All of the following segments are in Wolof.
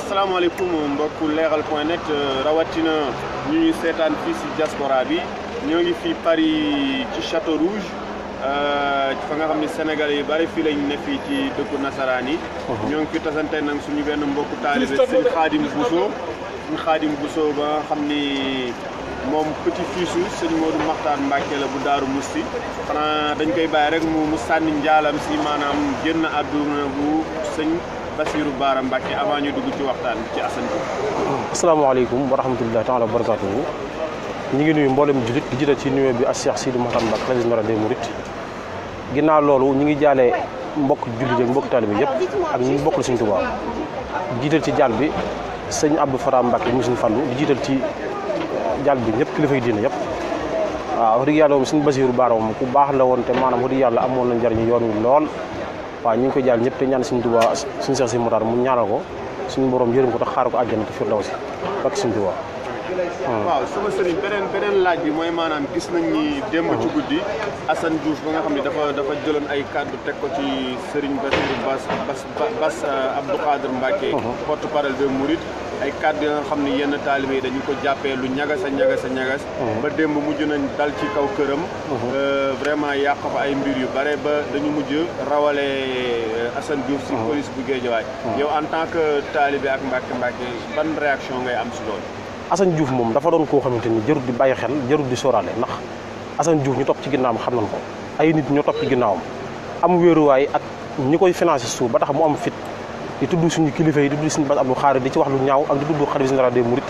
asalaamaaleykum mbokku leral.net rawatina ñu ñuy seetaan fii si diaspora bi ñoo ngi fii Paris ci Château Rouge fa nga xam ne Sénégalais yu bari fii lañ ne fii ci dëkku nasaraan yi. ñoo ngi fi tasante nag suñu benn mbokku taalibe sëñ Khadim Bousso ba nga xam ni moom petit fiisu sëñ Modou Makhtar Mbacke la bu Daaru Musti xanaa dañ koy bàyyi rek mu sànni njaalam si maanaam génn àdduna bu sëñ Bassirou Bara Mbacke avant ñu dugg ci waxtaan ci Assane Diouf. asalaamaaleykum wa rahmatullahi taala wa barakatuhu ñu ngi nuyu mboolem julit di jiital ci nuyoo bi ak Cheikh Sidi Mouhamed Mbacke xalifa général des mourides ginnaaw loolu ñu ngi jaalee mbokk jullit ak mbokk taalibe yëpp ak ñi bokkul Sëñ Tuubaa jiital ci jaal bi sëñ Abdou Fatah Mbacke mu Sëñ Fallu di jiital ci jaal bi ñëpp kilifa yi diine yëpp waaw wax dëgg yàlla moom sëñ Bassirou Bara moom ku baax la woon te maanaam wax dëgg yàlla amoon na njariñ yoon wi lool waaw ñu ngi koy jaal ñëpp te ñaan Sëñ Tuubaa suñu Seex Si Muxtaar mu ñaanal ko suñu borom yërëm ko te xaar ko àjjana te firdawsi ak Sëñ Tuubaa. waaw sama sëriñ beneen laaj bi mooy maanaam gis nañ ni démb ci guddi Assane Diouf ba nga xam ne dafa jëloon ay kàddu teg ko ci sëriñ Bass Abdou Khadre Mbacke porte-parole des Mourides ay kàddu yi nga xam ne yenn taalibe yi dañu ko jàppee lu ñagas ba démb mujj nañ dal ci kaw këram vraiment yàq fa ay mbir yu bare ba dañu mujj rawale Assane Diouf si police bu Guédiawaye yow en tant que taalibe ak Mbacke ban réaction ngay am si loolu? Assane Diouf moom dafa doon koo xamante ni jarut di bàyyi xel jarut di sóoraale ndax Assane Diouf ñu topp ci ginnaawam xam nañ ko ay nit ñoo topp ci ginnaawam am wéeruwaay ak ñi koy financé suuf ba tax mu am fit di tudd suñu kilifa yi di tudd suñu Bass Abdou Khadre di ci wax lu ñaaw ak di tudd xalifa général des mourides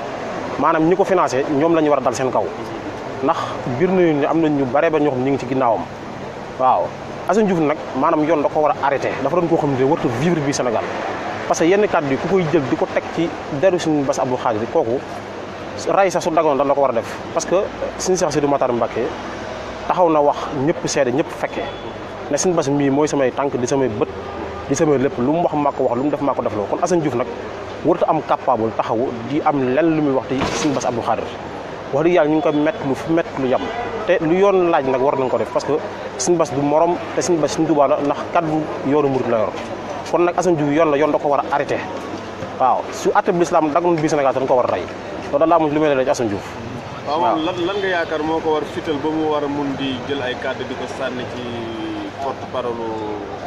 maanaam ñi ko financé ñoom la ñu war a dal seen kaw ndax biir nañu ne am nañ ñu bare ba ñoo xam ñu ngi ci ginnaawam waaw Assane Diouf nag maanaam yoon da ko war a arrêté dafa doon koo xam ne warut a vivre bi Sénégal parce que yenn kàddu yi ku koy jël di ko teg ci deru suñu Bass Abdou Khadre kooku ray sax su dagoon dañ la ko war a def parce que suñu Seex Sidi Mouhamed Mbacke taxaw na wax ñëpp seede ñëpp fekkee ne suñu Bass mii mooy samay tànk di samay bët di samay lépp lu mu wax maa ko wax lu mu def maa ko def loo kon Assane Diouf nag warut a am capable taxaw di am lenn lu muy wax ci suñu Bass Abdou Khadre wax dëgg yàlla ñu ngi koy mett lu fu mett lu yem te lu yoon laaj nag war nañ ko def parce que suñu Bass du morom te suñu Bass Sëñ Tuubaa la ndax kaddu yoonu murid la yor kon nag Assane Diouf yoon da ko war a arrêté waaw su atte bi l'islam dagoon bii Sénégal dañ ko war a rey loolu daal laa mujj lu may ci Assane Diouf. waaw lan nga yaakaar moo ko war fital ba mu war a mun di jël ay kàddu di ko sànni ci porte-parole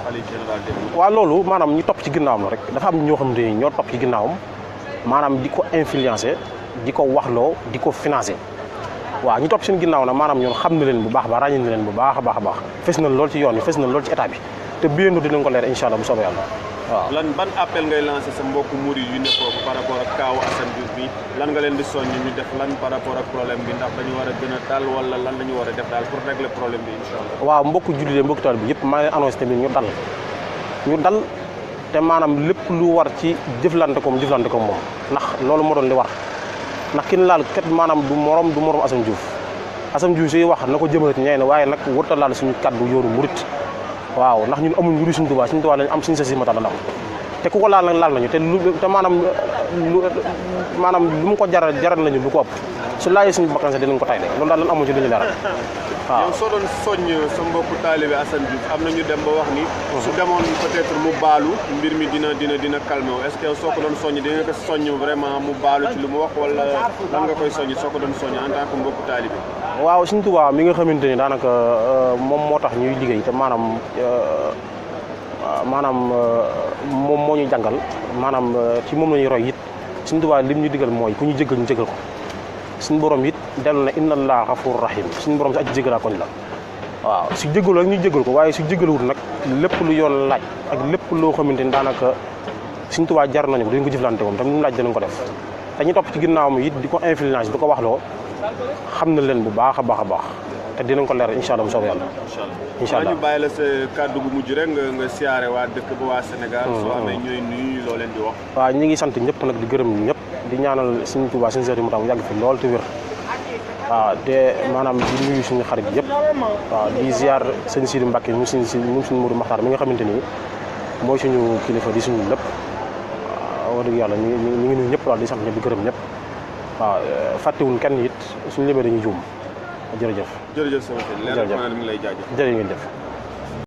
xalifa général des mourides. waaw loolu maanaam ñi topp ci ginnaawam la rek dafa am ñoo xam ne ñoo topp ci ginnaawam maanaam di ko influencer di ko waxloo di ko financer waaw ñi topp seen ginnaaw nag maanaam ñoom xam na leen bu baax ba ràññee na leen bu baax a baax fes nañ lool ci yoon yi fes nañ lool ci état bi te bientôt dinañ ko leer incha allah bu soobee yàlla. waaw lan ban appel ngay lancé sa mbokku murid yu ne foofu par rapport ak kaawu Assane Diouf bi lan nga leen di soññ ñu def lan par rapport ak problème bi ndax dañu war a gën a dal wala lan la ñu war a def daal pour régler problème bi incha allah. waaw mbokku jullit mbokku taal bi yëpp maa ngi leen annoncé tamit ñu dal te maanaam lépp lu war ci jëflante ko moom ndax loolu moo doon li war ndax kin laal kat maanaam du morom Assane Diouf suy wax na ko jëmale ñee ne waaye nag warut a laal suñu kaddu yoonu murid waaw ndax ñun amuñ lu Sëñ Tuubaa lañ am suñu Seex Si Muxtaar la am te ku ko laal nag laal nañu te maanaam lu mu ko jaral nañu lu ko ëpp su laajee suñu bakkan sax dinañ ko tayle loolu daal lan amuñ ci lu ñu leeral waaw. yow soo doon soññ sa mbokku taalibe Assane Diouf am na ñu dem ba wax ni su demoon peut-être mu baalu mbir mi dina calmé wu est-ce que soo ko doon soññ dina ko soññ vraiment mu baalu ci lu mu wax wala lan nga koy soññ soo ko doon soññ en tant que mbokku taalibe. waaw Sëñ Tuubaa mi nga xamante ni daanaka moom moo tax ñuy liggéey te maanaam moom moo ñu jàngal maanaam ci moom la ñuy roy it Sëñ Tuubaa lim ñu digal mooy ku ñu jëgal ñu jëgal ko suñu borom it dellu na inna allaha ghafurur rahim suñu borom si aji jëgalaa koñ la waaw su jëgalu rek ñu jëgal ko waaye su jëgalwut nag lépp lu yoon laaj ak lépp loo xamante ni daanaka Sëñ Tuubaa jar nañu ko dañ ko jëflante moom tam lu mu laaj danañ ko def te ñu topp ci ginnaawam it di ko influence di ko waxloo xam na leen bu baax a baax te dinañ ko leer incha allah bu soobee yàlla. incha allah ñu bàyyi la sa kàddu gu mujj rek nga siyaare waa dëkk ba waa Sénégal. soo amee ñooy nuyu loo leen di wax. waaw ñi ngi sant ñëpp nag di gërëm ñëpp di ñaanal Sëñ Tuubaa Sëñ Seex Si Muxtaar mu yàgg fi lool te wér waaw te maanaam di nuyu suñu xarit yëpp waaw di ziar sëñ Sidi Mbacke mu suñu Modou Makhtar mi nga xamante ni mooy suñu kilifa di suñu lépp waaw wax dëgg yàlla ñu ngi nuyu ñëpp daal di sant ñëpp di gërëm ñëpp waaw fàttewuñ kenn it suñu limee dañuy juum jërëjëf. jërëjëf sama kër leer na mi ngi lay jaajëf. jërë ngeen jëf.